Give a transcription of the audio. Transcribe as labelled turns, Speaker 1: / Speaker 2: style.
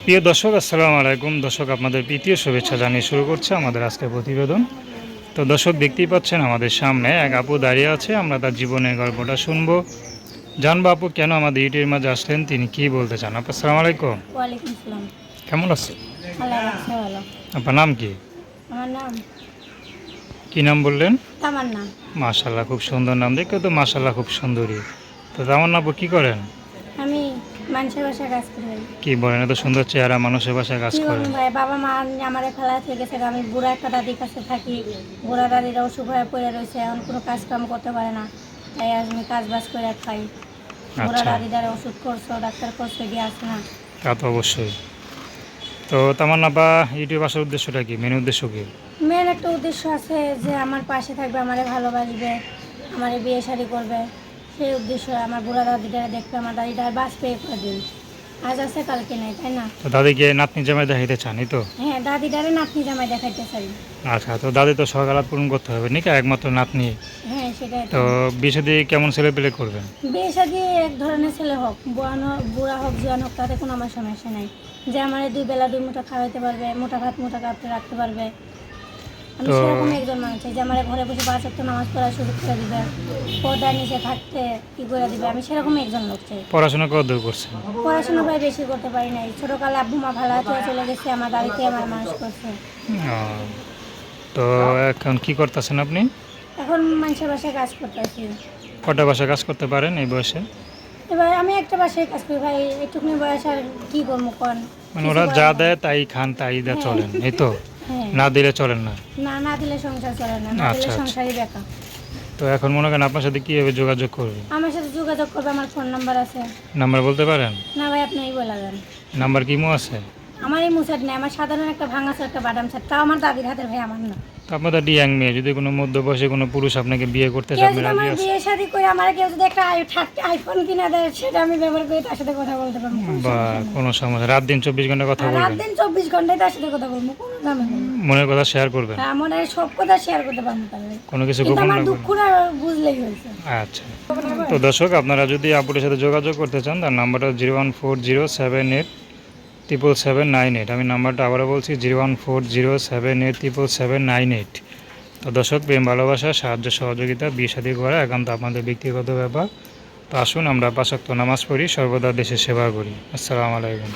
Speaker 1: প্রিয় দর্শক, আসসালামু আলাইকুম। দর্শক, আপনাদের প্রীতীয় শুভেচ্ছা জানিয়ে শুরু করছে আমাদের আজকের প্রতিবেদন। তো দর্শক, দেখতেই পাচ্ছেন আমাদের সামনে এক আপু দাঁড়িয়ে আছে। আমরা তার জীবনের গল্পটা শুনবো, জানবো আপু কেন আমাদের ইউটিউবের মাঝে আসলেন, তিনি কি বলতে চান। আপু আসসালামু আলাইকুম।
Speaker 2: ওয়ালাইকুম সালাম।
Speaker 1: কেমন আছেন?
Speaker 2: আল্লাহ রাখছে ভালো।
Speaker 1: আপনার নাম কি?
Speaker 2: আমার নাম
Speaker 1: কি নাম বললেন?
Speaker 2: তামান্না।
Speaker 1: মাশাআল্লাহ, খুব সুন্দর নাম। দেখে তো মাশাআল্লাহ খুব সুন্দরী। তো তামান্না আপু কি করেন?
Speaker 2: আমি মানুষের বাসায় কাজ করি ভাই।
Speaker 1: কি বলেন, এত সুন্দর চেহারা, মানুষের বাসায় কাজ
Speaker 2: কি
Speaker 1: করেন?
Speaker 2: করবো ভাই, বাবা মা আমার ফেলা থেকে গেছে। আমি বুড়া একটা দাদির কাছে থাকি। বুড়া দাদিরা অসুখ হয়ে পড়ে রয়েছে, এখন কোনো কাজ কাম করতে পারে না। তাই আজ আমি কাজ বাজ করে খাই। বুড়া
Speaker 1: আচ্ছা,
Speaker 2: দাদিদার ওষুধ করছো, ডাক্তার করছো, গিয়ে আসে না।
Speaker 1: তা তো অবশ্যই। তো তামান্না আপা, ইউটিউব আসার উদ্দেশ্যটা কি, মেন উদ্দেশ্য কি?
Speaker 2: মেন একটা উদ্দেশ্য আছে যে আমার পাশে থাকবে, আমারে ভালোবাসবে, আমারে বিয়ে শাড়ি করবে। সেই উদ্দেশ্যে আমার বুড়া দাদিটারে দেখবে, আমার দাদিটা বাঁচবে কদিন। আজ আছে কালকে নেই, তাই না?
Speaker 1: তো দাদিকে নাতনি জামাই দেখাইতে চান, এই তো?
Speaker 2: হ্যাঁ, দাদিটারে নাতনি জামাই দেখাইতে চাই।
Speaker 1: আচ্ছা, তো দাদি তো সকালাত পূরণ করতে হবে নাকি, একমাত্র নাতনি।
Speaker 2: হ্যাঁ, সেটাই
Speaker 1: তো
Speaker 2: তো।
Speaker 1: বিয়ে শাদী কেমন ছেলে পেলে করবেন?
Speaker 2: বিয়ে শাদী এক ধরনের ছেলে হোক, বুড়া হোক, জোয়ান হোক, তাতে কোনো আমার সমস্যা নাই। যে আমার দুই বেলা দুই মুঠো খাওয়াইতে পারবে, মোটা ভাত মোটা কাপড়ে রাখতে পারবে। আমি
Speaker 1: তো
Speaker 2: সেরকম একজন মানুষ চাই যে আমার ঘরে বসে 5 ওয়াক্ত নামাজ পড়ার সুযোগ করে দিবে, পর্দার নিচে থাকতে কি করে দিবে। আমি সেরকম একজন লোক চাই।
Speaker 1: পড়াশোনা কত দূর করছেন?
Speaker 2: পড়াশোনা ভাই বেশি করতে পারি নাই। ছোটকালে আব্বু মা ভাড়া থেকে চলে গেছে, আমার বাড়িতে আমার মানুষ করছে।
Speaker 1: ও, তো এখন কি করতেছেন আপনি?
Speaker 2: এখন মানুষের বাসায় কাজ করতেছি।
Speaker 1: কটা বাসায় কাজ করতে পারেন এই বয়সে?
Speaker 2: এবার আমি একটা বাসায় কাজ করি ভাই, একটুখানি বয়স আর কি করবো কোন।
Speaker 1: মানে
Speaker 2: কিছু
Speaker 1: ওরা
Speaker 2: করার
Speaker 1: যা
Speaker 2: নাই।
Speaker 1: দেয় তাই খান, তাই দিয়ে
Speaker 2: হ্যাঁ।
Speaker 1: চলেন, এই তো?
Speaker 2: হ্যাঁ,
Speaker 1: না দিলে চলেন না?
Speaker 2: না না দিলে সংসার চলে না, না দিলে
Speaker 1: আচ্ছা, আচ্ছা।
Speaker 2: সংসারই বেকার।
Speaker 1: তো এখন মনে করেন আপনার সাথে কীভাবে যোগাযোগ করবে?
Speaker 2: আমার সাথে যোগাযোগ করবে, আমার ফোন নাম্বার আছে।
Speaker 1: নাম্বার বলতে পারেন?
Speaker 2: না ভাই, আপনিই বলে দেন।
Speaker 1: নাম্বার কিমো আছে?
Speaker 2: আমার এই মুসাদ নেই, আমার সাধারণ একটা ভাঙা একটা বাদাম সেট, তাও আমার দাদির হাতের ভাই, আমার না।
Speaker 1: তো আপনাদের ইয়াং মেয়ে, যদি কোনো মধ্যবয়সী কোনো পুরুষ আপনাকে বিয়ে করতে চায়,
Speaker 2: কেউ
Speaker 1: আপনি
Speaker 2: যদি
Speaker 1: রাজি
Speaker 2: আমার
Speaker 1: আছেন?
Speaker 2: বিয়ে শাদী করে, আমার কেউ যদি একটা আইফোন কিনে দেয়, সেটা আমি ব্যবহার করে তার সাথে কথা বলতে পারবো, কোনো
Speaker 1: বা
Speaker 2: সমস্যা নেই।
Speaker 1: কোনো সমস্যা, রাত দিন 24 ঘন্টা কথা
Speaker 2: আর রাত
Speaker 1: বলবেন?
Speaker 2: দিন 24 ঘন্টায় তার সাথে কথা বলবো, কোনো দামে নেই।
Speaker 1: মনের কথা শেয়ার করবেন?
Speaker 2: হ্যাঁ, মনে হয় সব কথা শেয়ার করতে পারবো তার সাথে।
Speaker 1: কোনো কিছু
Speaker 2: কিন্তু
Speaker 1: গোপন
Speaker 2: আমার
Speaker 1: রাখবেন?
Speaker 2: দুঃখটা বুঝলেই হয়েছে।
Speaker 1: আচ্ছা। তো দর্শক, আপনারা যদি আপুরের সাথে যোগাযোগ করতে চান, তার নাম্বারটা 01407877798। আমি নাম্বারটা আবারও বলছি, 01407877798। তো দর্শক, প্রেম ভালোবাসা, সাহায্য সহযোগিতা, বিয়ে শাদী করা একান্ত আপনাদের ব্যক্তিগত ব্যাপার। তো আসুন আমরা 5 ওয়াক্ত নামাজ পড়ি, সর্বদা দেশের সেবা করি। আসসালামু আলাইকুম।